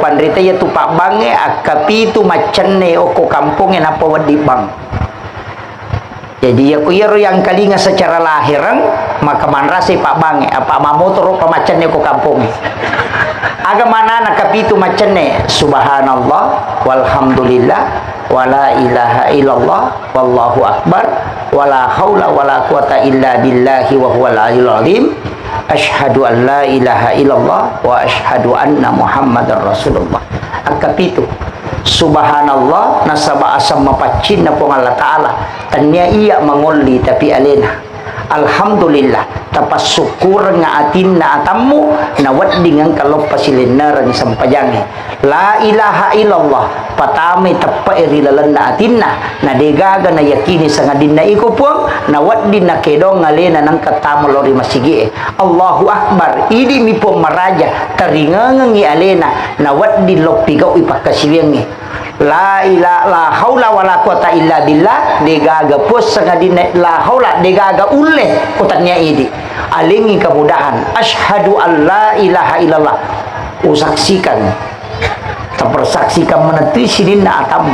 pandrita ya tu pak bange akapi tu macenne oko kampungnya napa wadi bang. Jadi aku yang kalinga secara lahiran maka manrasi pak bange apa mamotor apa macenne oko kampungnya. Aga mana nakapi tu macenne subhanallah walhamdulillah wala ilaha illallah wallahu akbar wala haula wala quwata illa billahi wa huwal aliyyil azim. Asyhadu an la ilaha illallah wa asyhadu anna muhammadar rasulullah. Akapitu subhanallah nasaba asam mapacin na pong Allah Ta'ala tanya iya mangoli tapi alena alhamdulillah tapas syukur nga atin na atamu na waddi ngang kalopasilinar ni sampajange la ilaha illallah patami tappa irilalan na atin na degaga na yakini sa nga din na ikupong na waddi na kedong ngalena ng katamolori masigi Allahu Akbar idi mi po maraja taringangang i alena na waddi lopigaw ipakasiwengi la ilaha la haula wala quwata illa billah degaga pos sa din la haula degaga ulle kutanya idi alingi kemudahan asyhadu an la ilaha illallah usaksikan terpersaksikan menetui sinin na atam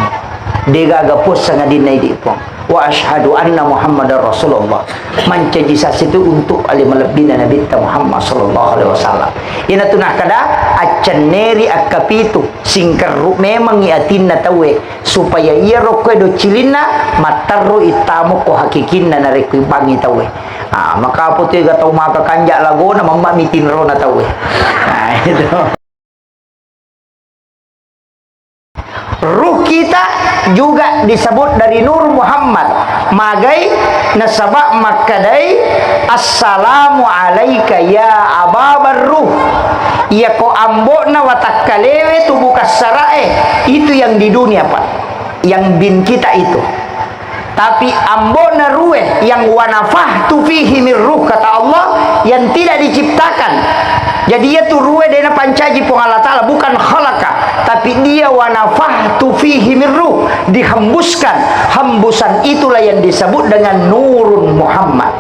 degaga pos sa din idi pong wa asyhadu anna muhammadar rasulullah mancajisasi itu untuk alimalabina nabi Muhammad sallallahu alaihi wasallam ina tunah kada acaneri akapitu singkaru memang iatin na tawe supaya ia rokwe do cilina matarro itamu ko hakikinna na rekwi bangi tawe maka puti gatau maka kanja lago na mamamitin ro na tawe itu ruh kita juga disebut dari Nur Muhammad magai nasabak makadai assalamu alaika ya ababar ruh ya ko ambona watakalewe tubuh kasarae itu yang di dunia pak yang bin kita itu tapi ambona ruwe yang wanafahtu fihi min ruh kata Allah yang tidak diciptakan jadi dia tu ruwe dena pancaji pun Allah Ta'ala bukan khalaka tapi dia wanafahtu fihi min ruh dihembuskan hembusan itulah yang disebut dengan nurun Muhammad.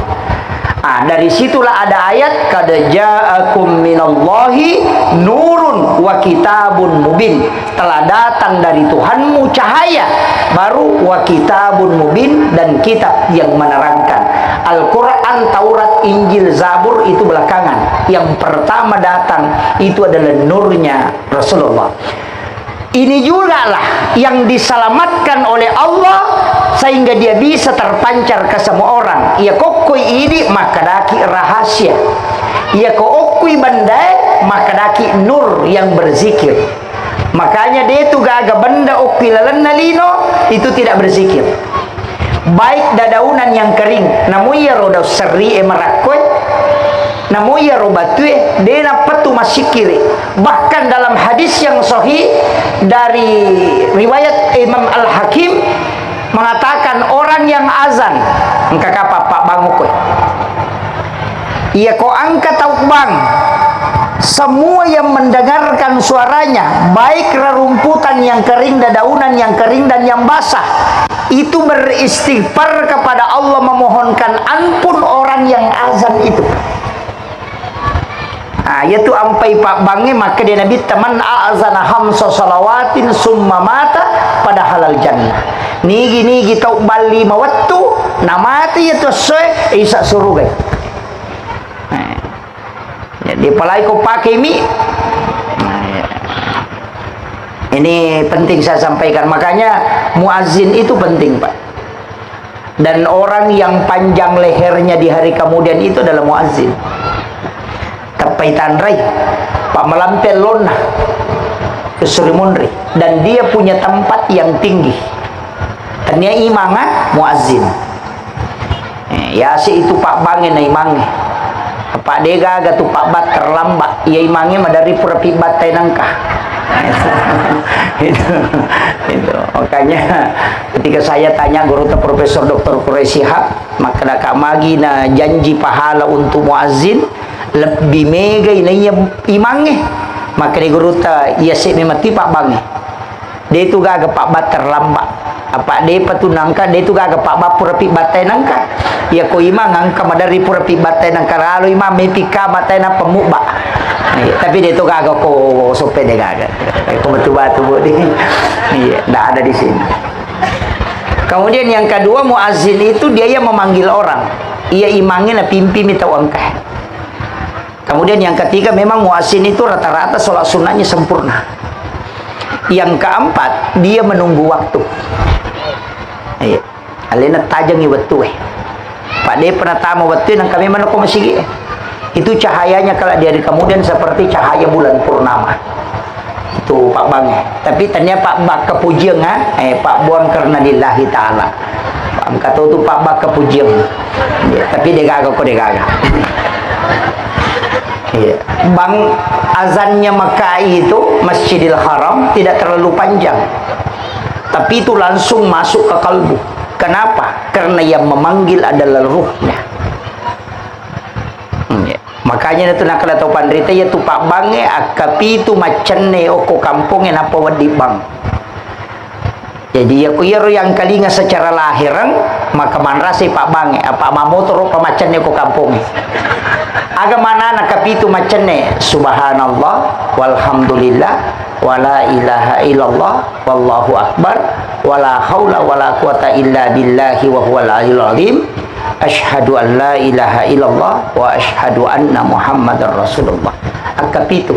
Dari situlah ada ayat qad ja'akum minallahi nurun wa kitabun mubin telah datang dari Tuhanmu cahaya baru wa kitabun mubin dan kitab yang menerangkan. Al-Quran, Taurat, Injil, Zabur itu belakangan yang pertama datang itu adalah nurnya Rasulullah. Ini juga lah yang diselamatkan oleh Allah sehingga dia bisa terpancar ke semua orang. Ia kokoi ini maka daki rahasia. Ia kokoi bandai maka daki nur yang berzikir. Makanya dia itu gaga benda ukilalan nalino itu tidak berzikir. Baik dadaunan yang kering, namun ia roda seri emerakoi. Namun ya robatue dena petu masikiri bahkan dalam hadis yang sahih dari riwayat Imam Al-Hakim mengatakan orang yang azan engka kapa pak bangukoi ia ko angka tau bang semua yang mendengarkan suaranya baik rerumputan yang kering dadaunan yang kering dan yang basah itu beristighfar kepada Allah memohonkan ampun orang yang azan itu. Yaitu ampai pak bange maka dia Nabi teman azana hamsa salawatin summa mata pada halal jannah nigi tau bali mawattu namati itu soe isa suruh guys. Jadi palai ko pakai mi ini penting saya sampaikan makanya muazin itu penting pak dan orang yang panjang lehernya di hari kemudian itu adalah muazin. Tapaitan rai Pak melampel lona ke Surimunri dan dia punya tempat yang tinggi tanya imanga muazzin ya si itu Pak bange na imange Pak dega gatu Pak bat terlambat ya imange madari pura pibat nangka itu makanya ketika saya tanya guru Profesor Dr. Quraisihab maka nak magi na janji pahala untuk muazzin lebih mega ini imangnya maka di guru ta ia sih memati pak bange dia itu gaga pak bat terlambat apa dia patunangka dia itu gaga pak bat purapi batai nangka ya ko ima ngangka madari purapi batai nangka lalu ima mepika batai na pemuba tapi dia itu gaga ko sope dia gaga ko batu-batu dia iya enggak ada di sini. Kemudian yang kedua, muazzin itu dia yang memanggil orang, ia imangin pimpi minta angkah. Kemudian yang ketiga, memang muazzin itu rata-rata sholat sunnahnya sempurna. Yang keempat, dia menunggu waktu. Iya, alena tajangi waktu. Pak dia pernah tamu waktu yang kami mana kau masih itu cahayanya kalau dia kemudian seperti cahaya bulan purnama. Itu Pak Bang tapi ternyata Pak Bak kepujian Pak buang karena lillahi ta'ala kata itu Pak Bak kepujian tapi dia gagak kok dia gagak Bang azannya Makkah itu Masjidil Haram tidak terlalu panjang tapi itu langsung masuk ke kalbu. Kenapa? Karena yang memanggil adalah ruhnya. Makanya itu nak kala tau pandrita ya tu Pak Bange akapi tu macane oko kampungnya napa wadi bang. Jadi aku iro yang kalinga secara lahiran maka manrasi Pak Bange apa mamotor apa macane oko kampungnya. Aga mana nakapi tu macane subhanallah walhamdulillah wala ilaha illallah wallahu akbar wala haula wala quwata illa billahi wa huwal aliyyil azim. Asyhadu an la ilaha illallah wa asyhadu anna muhammadar rasulullah. Akapitu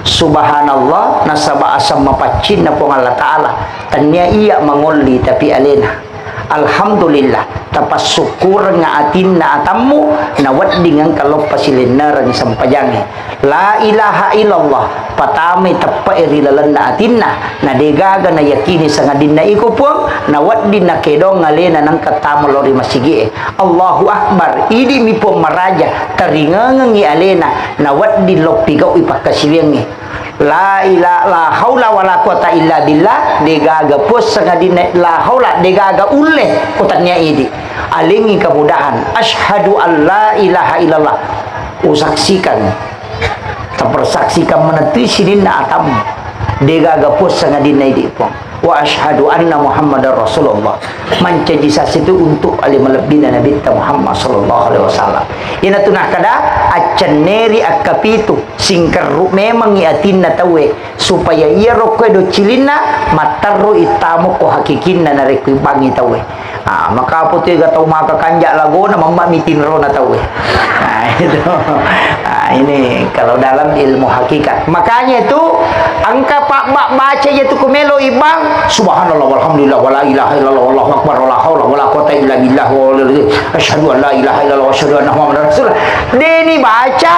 subhanallah nasaba asam mapacin na po Allah ta'ala tanya iya mangoli tapi alena alhamdulillah tapas syukur nga atin na atammu nawad dengan kalau pasilinar ng sampajangi la ilaha illallah patami tappa irilalan na atin na degaga na yakini sa nga din na ikupong nawad din na kedong alena ng katamo lori masigi Allahu akbar idi mi po maraja taringangang i alena nawad din lopigaw ipakasiwengi la ilaha la haula wala quwata illa billah degaga pos sangadina la haula degaga ulle kutanya idi alingi kemudahan asyhadu an la ilaha illallah usaksikan terpersaksikan meneti sidina atam degaga pos sangadina idi pong wa asyhadu anna muhammadar rasulullah mancajisasi itu untuk alim lebina nabi Muhammad sallallahu alaihi wasallam ina tunah kada aceneri akapitu singker memang iatin na tawe supaya ia rokwe do cilina matarro itamu ko hakikin na narekwi bangi tawe maka po tiga tau maka kanja lago na mamamitin ro na tawe itu ini kalau dalam ilmu hakikat makanya itu angka pak baca itu kumelo ibang subhanallah walhamdulillah wala ilaha illallah wallahu akbar wala haula wala quwata illa billah wa asyhadu an la ilaha illallah wa asyhadu anna muhammadar rasulullah deni baca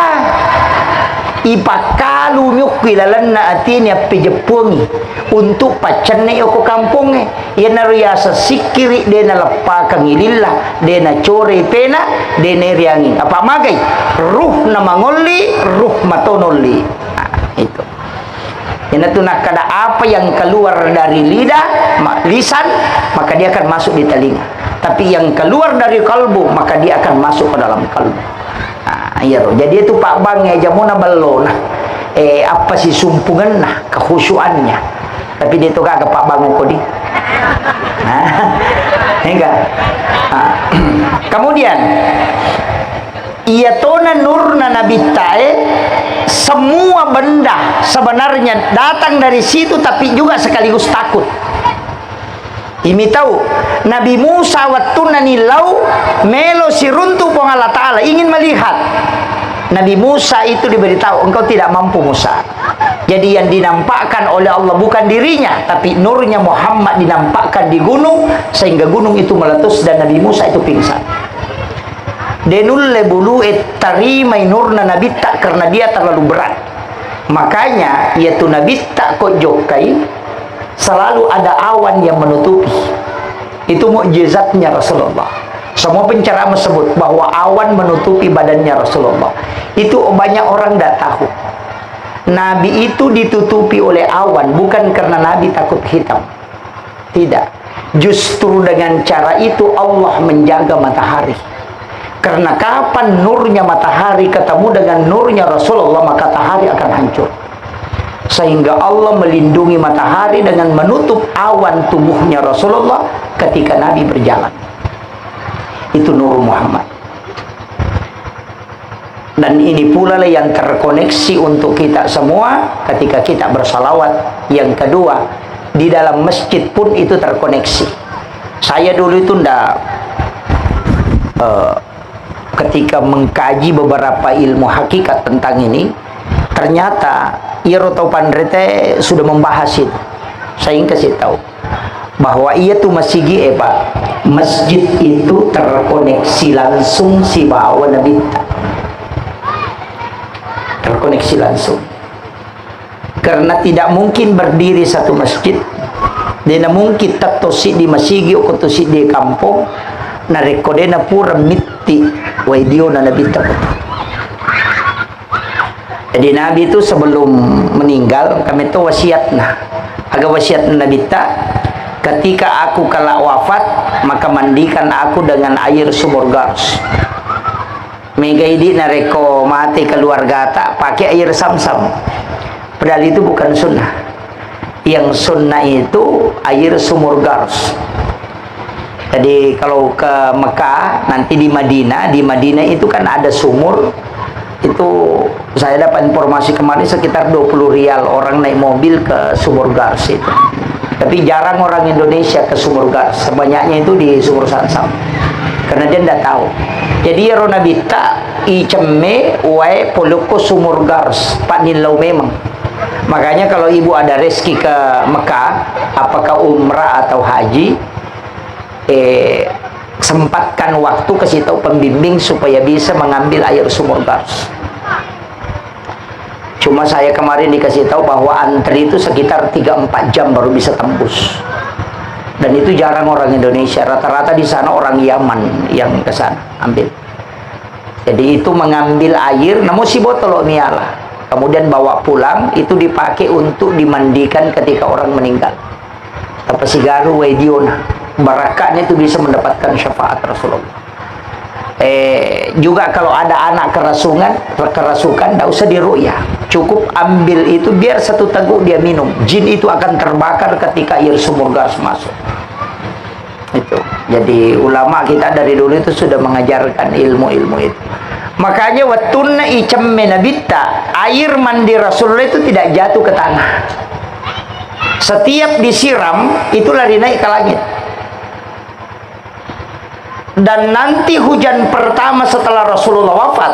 ipakalu nyukwi lalan na atin ya pejepungi untuk pacane oko kampungnya ya nariasa sikiri dena lepa kangilillah dena core pena dena riangin apa magai ruh na mangoli ruh matonoli itu ini tuh nak kada apa yang keluar dari lidah lisan maka dia akan masuk di telinga tapi yang keluar dari kalbu maka dia akan masuk ke dalam kalbu. Iya roh. Jadi itu Pak Bang ya jamuna bello nah apa sih sumpungan nah kekhusyuannya tapi dia itu kagak Pak Bang kok di enggak kemudian iya tona nurna nabi tae semua benda sebenarnya datang dari situ tapi juga sekaligus takut. Ini tahu Nabi Musa wattuna nilau melo siruntu pong Allah Ta'ala ingin melihat Nabi Musa itu diberitahu engkau tidak mampu Musa jadi yang dinampakkan oleh Allah bukan dirinya tapi nurnya Muhammad dinampakkan di gunung sehingga gunung itu meletus dan Nabi Musa itu pingsan denulle bulu tarimai nurna Nabi tak karena dia terlalu berat makanya yaitu Nabi tak kok jokai selalu ada awan yang menutupi itu mukjizatnya Rasulullah semua penceramah sebut bahwa awan menutupi badannya Rasulullah itu banyak orang tidak tahu Nabi itu ditutupi oleh awan bukan karena Nabi takut hitam tidak justru dengan cara itu Allah menjaga matahari karena kapan nurnya matahari ketemu dengan nurnya Rasulullah maka matahari akan hancur sehingga Allah melindungi matahari dengan menutup awan tubuhnya Rasulullah ketika Nabi berjalan. Itu Nur Muhammad. Dan ini pula lah yang terkoneksi untuk kita semua ketika kita bersalawat. Yang kedua, di dalam masjid pun itu terkoneksi. Saya dulu itu ketika mengkaji beberapa ilmu hakikat tentang ini, ternyata Iroto Pandrete sudah membahas itu. Saya ingin kasih tahu bahwa ia tuh masjid itu terkoneksi langsung si bawa Nabi, terkoneksi langsung, karena tidak mungkin berdiri satu masjid, tidak mungkin tatosi di masigi o kotosi di kampung narekodena pura mitti waidio na Nabi takut. Jadi Nabi itu sebelum meninggal kami itu wasiatna, agak wasiat Nabi tak, ketika aku kala wafat maka mandikan aku dengan air sumur Gars. Mega ini nareko mati keluarga tak pakai air Samsam. Padahal itu bukan sunnah. Yang sunnah itu air sumur Gars. Jadi kalau ke Mekah nanti di Madinah itu kan ada sumur. Itu saya dapat informasi kemarin sekitar 20 rial orang naik mobil ke sumur Gars itu. Tapi jarang orang Indonesia ke sumur Gars. Sebanyaknya itu di sumur Samsam. Karena dia tidak tahu. Jadi ya Ronabita icemme wae poluko sumur Gars Pak Nilau memang. Makanya kalau ibu ada rezeki ke Mekah, apakah umrah atau haji, sempatkan waktu kasih tahu pembimbing supaya bisa mengambil air sumur Gars. Cuma saya kemarin dikasih tahu bahwa antri itu sekitar 3-4 jam baru bisa tembus. Dan itu jarang orang Indonesia, rata-rata di sana orang Yaman yang ke sana ambil. Jadi itu mengambil air, namun si botol mialah. Kemudian bawa pulang, itu dipakai untuk dimandikan ketika orang meninggal. Apa si garu wediona, barakatnya itu bisa mendapatkan syafaat Rasulullah. Juga kalau ada anak kerasukan, tidak usah diru'yah, cukup ambil itu biar satu teguk dia minum, jin itu akan terbakar ketika air sumur Gars masuk. Itu jadi ulama kita dari dulu itu sudah mengajarkan ilmu-ilmu itu. Makanya watunna icemme nabita, air mandi Rasulullah itu tidak jatuh ke tanah, setiap disiram itu lari naik ke langit. Dan nanti hujan pertama setelah Rasulullah wafat,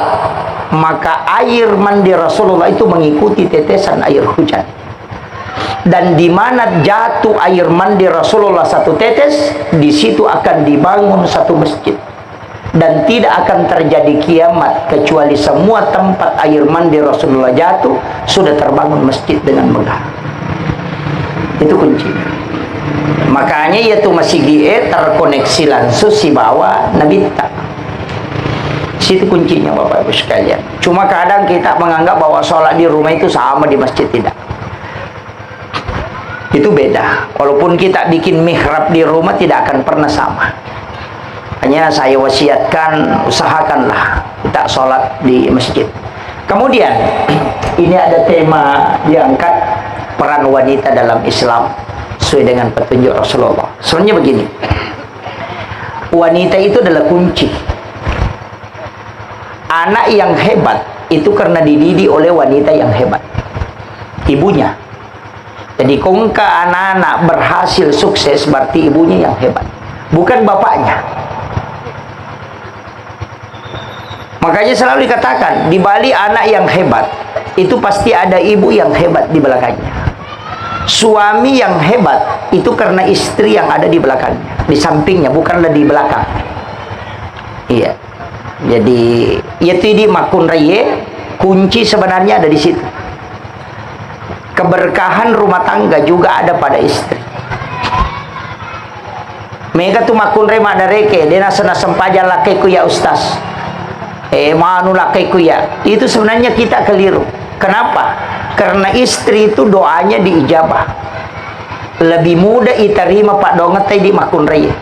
maka air mandi Rasulullah itu mengikuti tetesan air hujan. Dan di mana jatuh air mandi Rasulullah satu tetes, di situ akan dibangun satu masjid. Dan tidak akan terjadi kiamat kecuali semua tempat air mandi Rasulullah jatuh sudah terbangun masjid dengan megah. Itu kuncinya. Makanya yaitu masih terkoneksi langsung si bawah Nabi tak. Situ kuncinya Bapak Ibu sekalian. Cuma kadang kita menganggap bahwa sholat di rumah itu sama di masjid, tidak. Itu beda. Walaupun kita bikin mihrab di rumah tidak akan pernah sama. Hanya saya wasiatkan, usahakanlah kita sholat di masjid. Kemudian ini ada tema diangkat, peran wanita dalam Islam sesuai dengan petunjuk Rasulullah. Sebenarnya begini, wanita itu adalah kunci. Anak yang hebat itu karena dididik oleh wanita yang hebat, ibunya. Jadi kongka anak-anak berhasil sukses berarti ibunya yang hebat, bukan bapaknya. Makanya selalu dikatakan di balik anak yang hebat itu pasti ada ibu yang hebat di belakangnya. Suami yang hebat itu karena istri yang ada di belakangnya, di sampingnya, bukanlah di belakang. Iya. Jadi yaitu di makun raya, kunci sebenarnya ada di situ. Keberkahan rumah tangga juga ada pada istri. Mereka tuh makun raya madareke, dia nasana sempajan lakeku ya ustaz. Manu lakeku ya. Itu sebenarnya kita keliru. Kenapa? Karena istri itu doanya diijabah. Lebih mudah diterima Pak Donget di makun raya.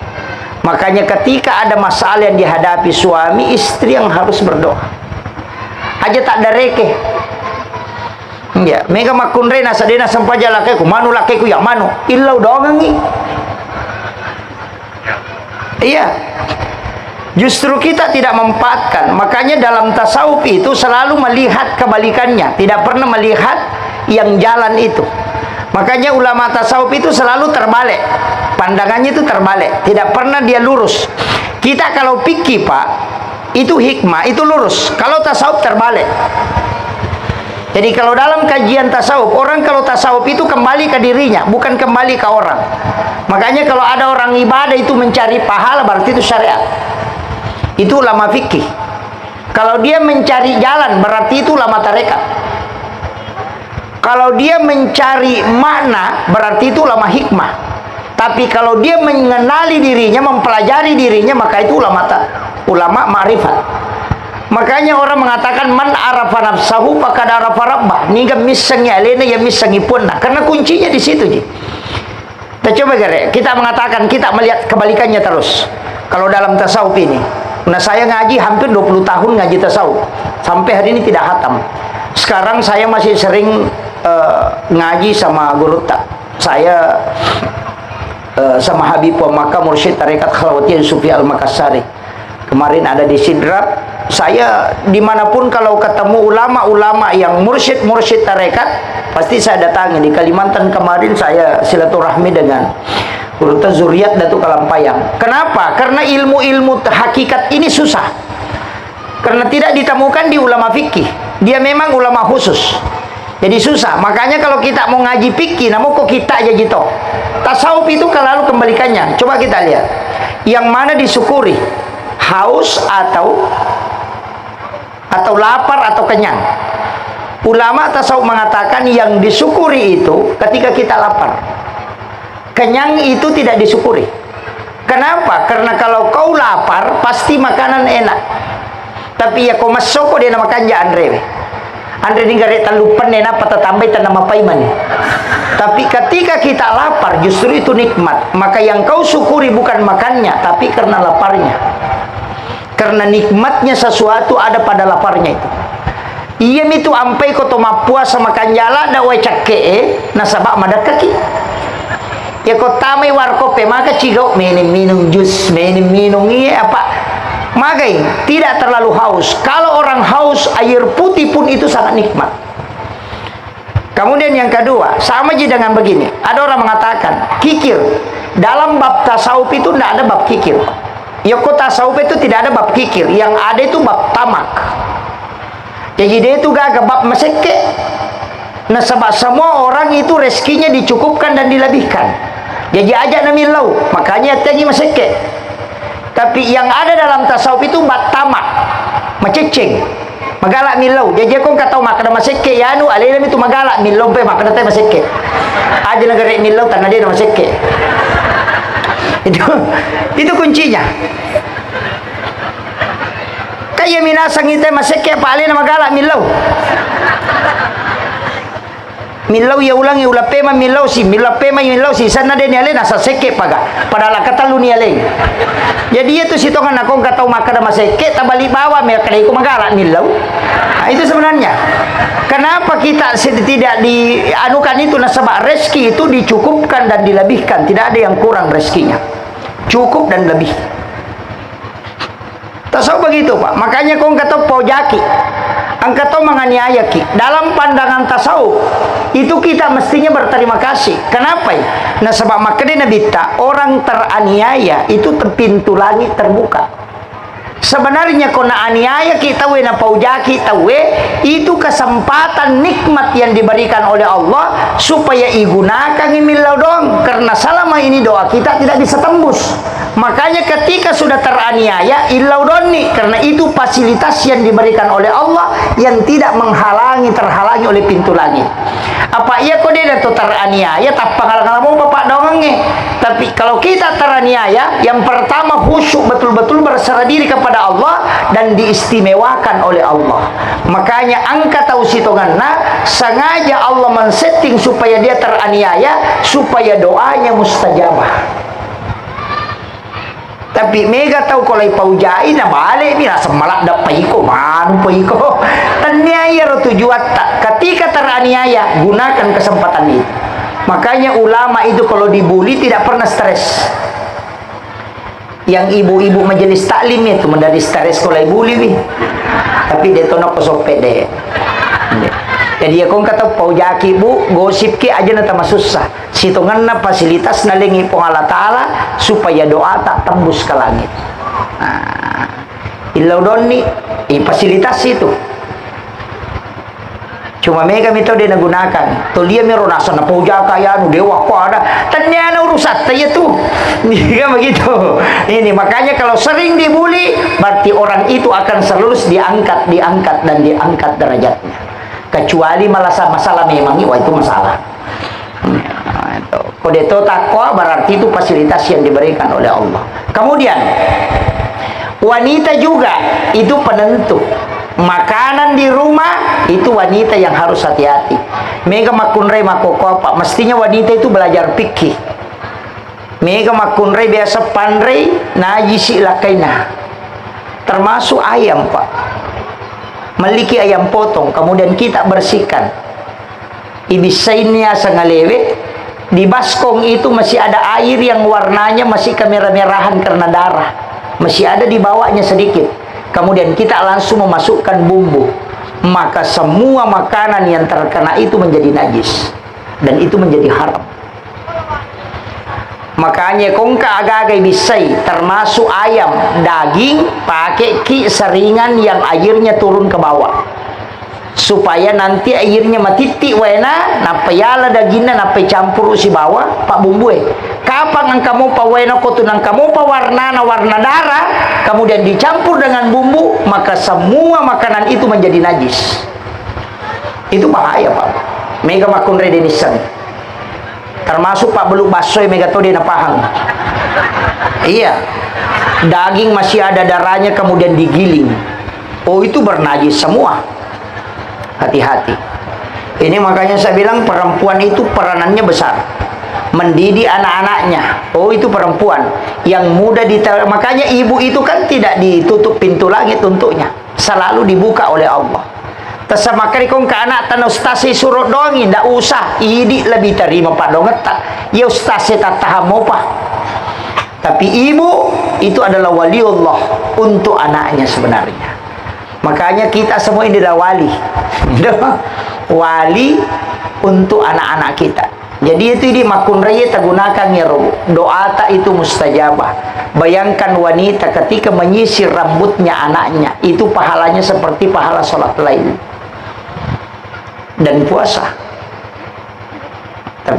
Makanya ketika ada masalah yang dihadapi suami, istri yang harus berdoa. Aja tak ada reke. Ya, mega makunre na sadena sampaja laki ku manu laki ku yang manu illau dongangi. Iya. Justru kita tidak memanfaatkan. Makanya dalam tasawuf itu selalu melihat kebalikannya, tidak pernah melihat yang jalan itu. Makanya ulama tasawuf itu selalu terbalik. Pandangannya itu terbalik, tidak pernah dia lurus. Kita kalau fikih, Pak, itu hikmah, itu lurus. Kalau tasawuf terbalik. Jadi kalau dalam kajian tasawuf, orang kalau tasawuf itu kembali ke dirinya, bukan kembali ke orang. Makanya kalau ada orang ibadah itu mencari pahala, berarti itu syariat. Itu ulama fikih. Kalau dia mencari jalan, berarti itu ulama tarekat. Kalau dia mencari makna, berarti itu ulama hikmah. Tapi kalau dia mengenali dirinya, mempelajari dirinya, maka itu ulama ma'rifat. Makanya orang mengatakan man arafa nafsahu faqad arafa rabbah. Niga misangi alena ya misangi punna. Karena kuncinya di situ, Ji. Kita coba kita mengatakan kita melihat kebalikannya terus. Kalau dalam tasawuf ini, nah saya ngaji hampir 20 tahun ngaji tasawuf. Sampai hari ini tidak hatam. Sekarang saya masih sering ngaji sama guru saya sama Habib wa Maka Mursyid Tarekat Khalawatiyah Sufi Al-Makassari. Kemarin ada di Sidrap. Saya dimanapun kalau ketemu ulama-ulama yang mursyid tarekat, pasti saya datangi. Di Kalimantan kemarin saya silaturahmi dengan Urutan Zuriat Datuk Kalampayang. Kenapa? Karena ilmu-ilmu hakikat ini susah. Karena tidak ditemukan di ulama fikih. Dia memang ulama khusus. Jadi susah. Makanya kalau kita mau ngaji fikih, namun kok kita aja gitu. Tasawuf itu kalau kembalikannya. Coba kita lihat. Yang mana disyukuri? Haus atau lapar atau kenyang. Ulama tasawuf mengatakan yang disyukuri itu ketika kita lapar. Kenyang itu tidak disyukuri. Kenapa? Karena kalau kau lapar pasti makanan enak. Tapi ya kau masuk dia nama kanja Andre ni gare talupan nena pata tambay tanama paiman. Tapi ketika kita lapar justru itu nikmat. Maka yang kau syukuri bukan makannya, tapi karena laparnya. Karena nikmatnya sesuatu ada pada laparnya itu. Iya itu ampai ko to mapuasa makan jala da we cakke nasabak madak kaki. Ya ko tamay warkope maka cigau minum jus, minum iya apa? Magai tidak terlalu haus. Kalau orang haus air putih pun itu sangat nikmat. Kemudian yang kedua, sama aja dengan begini. Ada orang mengatakan kikir. Dalam bab tasawuf itu tidak ada bab kikir. Ya kok tasawuf itu tidak ada bab kikir. Yang ada itu bab tamak. Jadi dia itu gak bab meseke. Nah sebab semua orang itu rezekinya dicukupkan dan dilebihkan. Jadi aja namilau. Makanya tinggi meseke. Tapi yang ada dalam tasawuf itu bab tamak. Maceceng. Magalak milau. Jadi aku nggak tahu makan meseke. Ya anu alilem itu magalak milau pe makan teh meseke. Aja negara milau tanah dia meseke. Itu kuncinya. Kaya minasang ite maseke pali na magala milaw. Milaw ya ulang ya ulapema milaw si sana den yale nasa seke paga. Padahal katalu ni yale. Jadi itu sitongan ako katau makan maseke tabali bawa me kadai ko magala milaw. Nah, itu sebenarnya. Kenapa kita tidak dianukan itu nasabah rezeki itu dicukupkan dan dilebihkan, tidak ada yang kurang rezekinya. Cukup dan lebih. Tasawuf begitu, Pak. Makanya kau kata pojaki, angkat tahu menganiaya ki. Dalam pandangan tasawuf itu kita mestinya berterima kasih. Kenapa? Nah sebab makanya Nabi orang teraniaya itu pintu langit terbuka. Sebenarnya kona aniaya kita wena paujaki tawe itu kesempatan nikmat yang diberikan oleh Allah supaya digunakan imilau dong, karena selama ini doa kita tidak bisa tembus. Makanya ketika sudah teraniaya ilau doni, karena itu fasilitas yang diberikan oleh Allah yang tidak terhalangi oleh pintu langit. Apa iya kok dia itu teraniaya tak pengalaman bapak dongengnya. Tapi kalau kita teraniaya, yang pertama khusyuk betul-betul berserah diri kepada Allah dan diistimewakan oleh Allah. Makanya angka tahu sitonganna sengaja Allah men-setting supaya dia teraniaya supaya doanya mustajabah. Tapi mega tahu kalau paujai na balik ni rasa malak dah paiko manu paiko. Taniaya tujuan tak. Ketika teraniaya gunakan kesempatan itu. Makanya ulama itu kalau dibully tidak pernah stres. Yang ibu-ibu majelis taklim itu menjadi stres kalau bully nih. Tapi dia tono pesopet deh. Jadi aku kata paujaki bu gosip ki aja na tama susah. Situngan na fasilitas na lingi po Allah Ta'ala supaya doa tak tembus ke langit. Nah, ilau doni fasilitas itu. Cuma mereka itu dia gunakan. Tuh dia mero nasa na paujaka ya nu dewa ko ada. Tanya na urusat ya tuh. Kan begitu. Ini makanya kalau sering dibully berarti orang itu akan selalu diangkat dan diangkat derajatnya. Kecuali masalah memang wah itu masalah. Kalau itu takwa berarti itu fasilitas yang diberikan oleh Allah. Kemudian wanita juga itu penentu. Makanan di rumah itu wanita yang harus hati-hati. Mega makunrei makoko apa? Mestinya wanita itu belajar fikih. Mega makunrei biasa pandrei najisi lakaina. Termasuk ayam, Pak. Memiliki ayam potong, kemudian kita bersihkan. Ibisainya sangalewe, di baskong itu masih ada air yang warnanya masih kemerah-merahan karena darah. Masih ada di bawahnya sedikit. Kemudian kita langsung memasukkan bumbu. Maka semua makanan yang terkena itu menjadi najis. Dan itu menjadi haram. Makanya kongka agak-agak bisai termasuk ayam, daging pakai ki seringan yang airnya turun ke bawah supaya nanti airnya matiti wena napayala dagingnya napai campur si bawah pak bumbu kapan ang kamu pa wena ko tunang kamu pa warna darah kemudian dicampur dengan bumbu maka semua makanan itu menjadi najis. Itu bahaya Pak. Mega makun redenisan termasuk Pak beluk basoy mega to dia pahang. Iya, daging masih ada darahnya kemudian digiling, oh itu bernajis semua. Hati-hati. Ini makanya saya bilang perempuan itu peranannya besar, mendidik anak-anaknya. Oh itu perempuan yang mudah makanya ibu itu kan tidak ditutup pintu langit untuknya, selalu dibuka oleh Allah. Tersama kali kong ke anak tan ustasi suruh dongi ndak usah idi lebih terima pak donget tak ya ustasi tak tahan mopa. Tapi ibu itu adalah waliullah untuk anaknya sebenarnya. Makanya kita semua ini adalah wali untuk anak-anak kita. Jadi itu di makun raya tergunakan ya doa tak itu mustajabah. Bayangkan wanita ketika menyisir rambutnya anaknya itu pahalanya seperti pahala sholat lain dan puasa.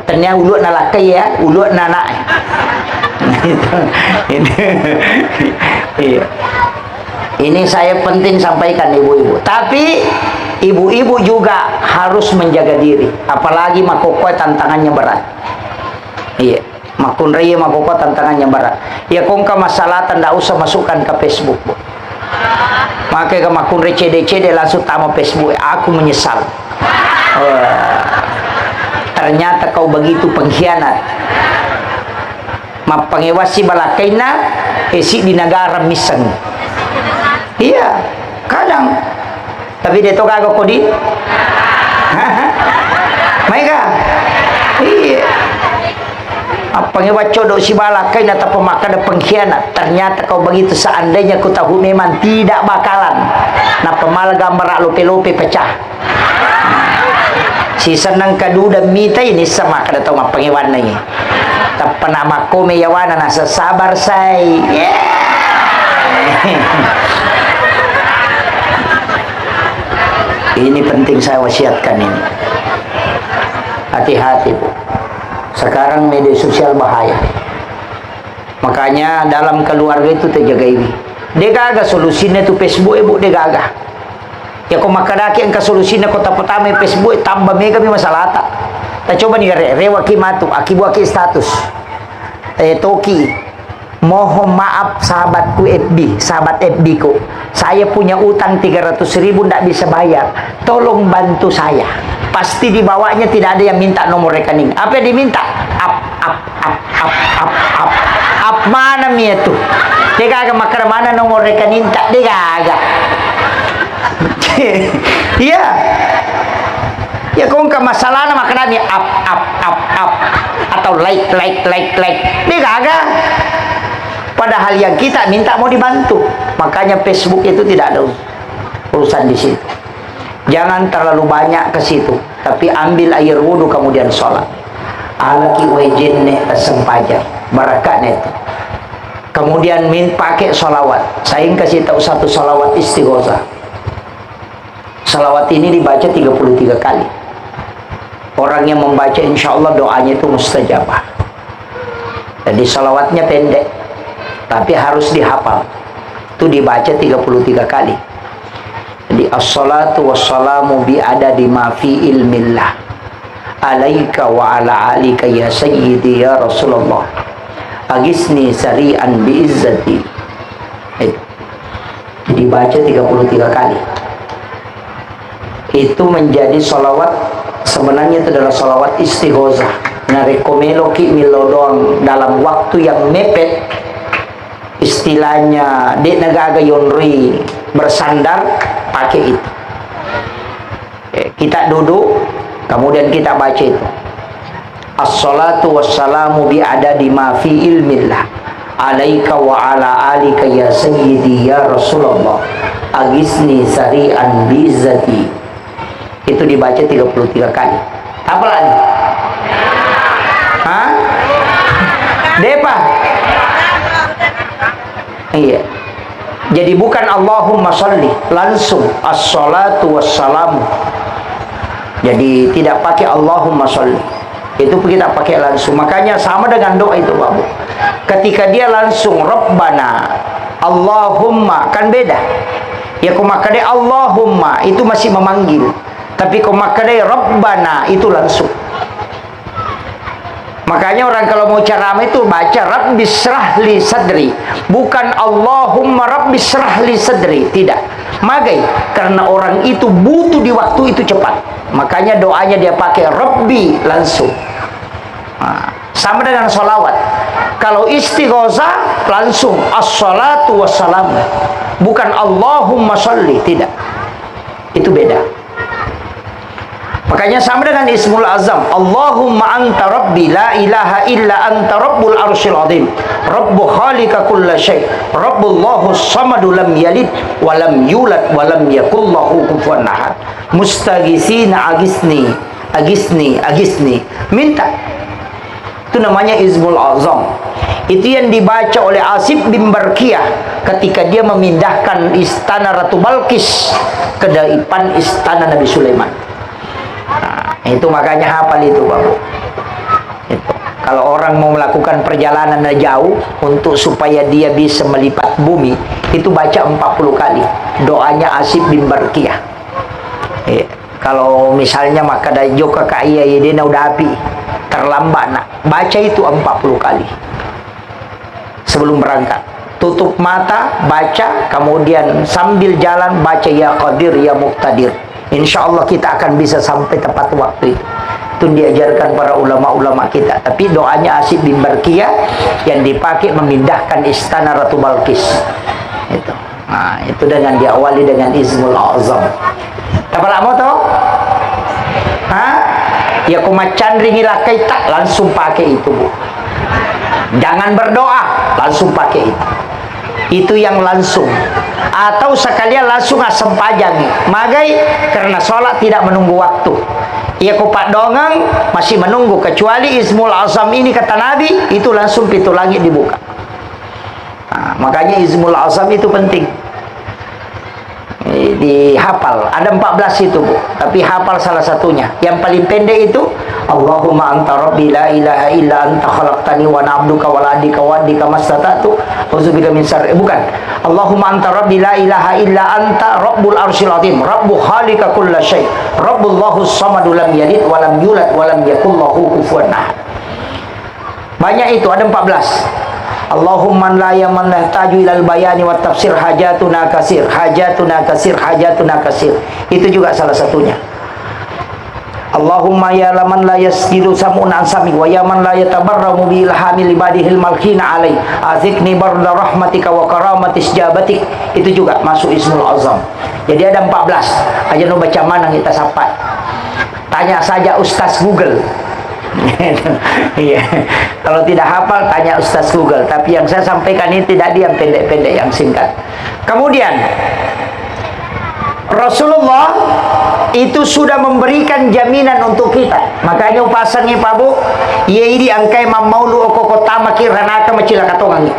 Ternyata ulut nalakai ya, ulut nanak. Ini saya penting sampaikan ibu-ibu. Tapi ibu-ibu juga harus menjaga diri. Apalagi makokoi tantangannya berat. Iya, makun raya makokoi tantangannya berat. Ya kongka masalah tidak usah masukkan ke Facebook, Bu. Makanya makun raya CD langsung tamu Facebook. Aku menyesal. Ternyata kau begitu pengkhianat. Mapangewasi balakaina isi di negara miseng. Iya, kadang. Tapi dia tu kagak kodi. Mereka. Iya. Apangewat codok si balakaina tapi makan pengkhianat. Ternyata kau begitu seandainya ku tahu memang tidak bakalan. Napa malah gambar lope-lope pecah. Si senang kadu dan mita ini sama kada tahu mapangiwan lagi. Tak nama ko meyawana nasa sabar say. Yeah. Ini penting saya wasiatkan ini. Hati-hati Bu. Sekarang media sosial bahaya. Makanya dalam keluarga itu terjaga ini. Dia gagah solusinya itu Facebook Ibu dia gagah. Ya kau makadaki ang kasolusinya kota pertama Facebook tambah mega mi masalah tak. Tak coba nih rewa kimatu akibu aki status. Toki. Mohon maaf sahabatku sahabat FB ku. Saya punya utang 300.000 ndak bisa bayar. Tolong bantu saya. Pasti di bawahnya tidak ada yang minta nomor rekening. Apa yang diminta? Up mana mi itu? Dia kagak makan mana nomor rekening tak dia kagak. Iya. Ya kau ke masalah makanan ni up atau like. Dia kagak. Padahal yang kita minta mau dibantu. Makanya Facebook itu tidak ada urusan di situ. Jangan terlalu banyak ke situ, tapi ambil air wudhu kemudian sholat. Alaki wejenne sempajar barakatnya itu. Kemudian pakai sholawat. Saya kasih tahu satu sholawat istighosah. Sholawat ini dibaca 33 kali. Orang yang membaca insya Allah doanya itu mustajabah. Jadi sholawatnya pendek, tapi harus dihafal. Itu dibaca 33 kali. Jadi as-salatu wassalamu bi'adadi ma fi ilmillah alaika wa ala alika ya sayyidi ya Rasulullah agisni sari'an bi'izzati. Dibaca 33 kali. Itu menjadi sholawat. Sebenarnya itu adalah sholawat istighosah. Nah rekomelo ki milodon dalam waktu yang mepet. Istilahnya dek negaga yonri bersandar, pakai itu. Kita duduk, kemudian kita baca itu. As-salatu wassalamu bi'adadi ma fi ilmillah alaika wa ala alika ya sayyidi ya Rasulullah agisni sari'an bi'izzati. Itu dibaca 33 kali. Apa lagi? Hah? Depa? Iya. Jadi bukan Allahumma sholli, langsung as-salatu wassalamu. Jadi tidak pakai Allahumma sholli. Itu kita pakai langsung. Makanya sama dengan doa itu, Babu. Ketika dia langsung Rabbana, Allahumma, kan beda. Ya kumakadai Allahumma itu masih memanggil. Tapi kumakadai Rabbana itu langsung. Makanya orang kalau mau ceramah itu baca Rabbi syrahli sadri, bukan Allahumma Rabbi syrahli sadri, tidak. Magai, karena orang itu butuh di waktu itu cepat. Makanya doanya dia pakai Rabbi langsung. Nah, sama dengan sholawat. Kalau istighosah langsung as-salatu wassalam, bukan Allahumma sholli, tidak. Itu beda. Makanya sama dengan Ismul Azam. Allahumma anta rabbi la ilaha illa anta rabbul arsyil azim. Rabbu khaliqa kulla syai. Rabbullahu samadu lam yalid wa lam yulad wa lam yakul lahu kufuwan ahad. Mustaghisina agisni. Minta. Itu namanya Ismul Azam. Itu yang dibaca oleh Asif bin Barkiyah ketika dia memindahkan istana Ratu Balkis ke depan istana Nabi Sulaiman. Nah, itu makanya hafal itu, Bapak. Itu. Kalau orang mau melakukan perjalanan jauh untuk supaya dia bisa melipat bumi, itu baca 40 kali. Doanya Asif bin Barkiyah. Kalau misalnya maka dari joka kaya dia udah api terlambat nak baca itu 40 kali sebelum berangkat. Tutup mata baca, kemudian sambil jalan baca ya Qadir ya Muqtadir. Insya Allah kita akan bisa sampai tepat waktu itu. Itu diajarkan para ulama-ulama kita. Tapi doanya Asif bin Barkiyah yang dipakai memindahkan istana Ratu Balkis. Itu. Nah, itu dengan diawali dengan Ismul Azam. Apa nak mau tahu? Hah? Ya kumacan ringilakai tak langsung pakai itu, Bu. Jangan berdoa, langsung pakai itu. Itu yang langsung. Atau sekalian langsung asam pajangi. Magai karena sholat tidak menunggu waktu. Ya kupak dongang masih menunggu, kecuali Ismul Azam ini kata Nabi itu langsung pintu langit dibuka. Nah, makanya Ismul Azam itu penting. Dihafal. Ada 14 itu, Bu. Tapi hafal salah satunya. Yang paling pendek itu Allahumma anta rabbi la ilaha illa anta khalaqtani wa ana abduka wa la adika wa adika mastata'tu uzubika min syarri. Bukan. Allahumma anta rabbi la ilaha illa anta rabbul arsyil azim. Rabbu khaliqa kulla syai. Rabbullahu samadu lam yalid wa lam yulad wa lam yakul lahu kufuwan ahad. Banyak itu, ada 14. Allahumma la yaman nahtaju ilal bayani wa tafsir hajatuna kasir. Itu juga salah satunya. Allahumma ya laman la yasjidu sam'un an sami wa ya man la yatabarramu bi ilhami libadihil malkina alai azikni barda rahmatika wa karamatis jabatik. Itu juga masuk Ismul Azam. Jadi ada 14. Aja nu baca mana kita sampai. Tanya saja Ustaz Google. Iya. Kalau tidak hafal tanya Ustaz Google. Tapi yang saya sampaikan ini tidak diam, pendek-pendek yang singkat. Kemudian Rasulullah itu sudah memberikan jaminan untuk kita. Makanya upasangnya Pak Bu, ye ini angkai mamaulu okoko tamaki ranaka macila katongan.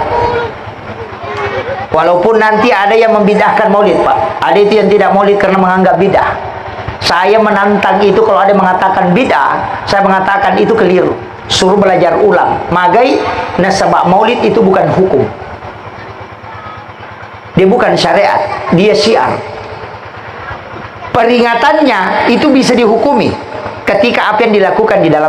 Walaupun nanti ada yang membidahkan maulid Pak, ada itu yang tidak maulid karena menganggap bidah. Saya menantang itu. Kalau ada mengatakan bidah, saya mengatakan itu keliru. Suruh belajar ulang. Magai nasabak maulid itu bukan hukum, dia bukan syariat, dia syiar. Peringatannya itu bisa dihukumi ketika apa yang dilakukan di dalam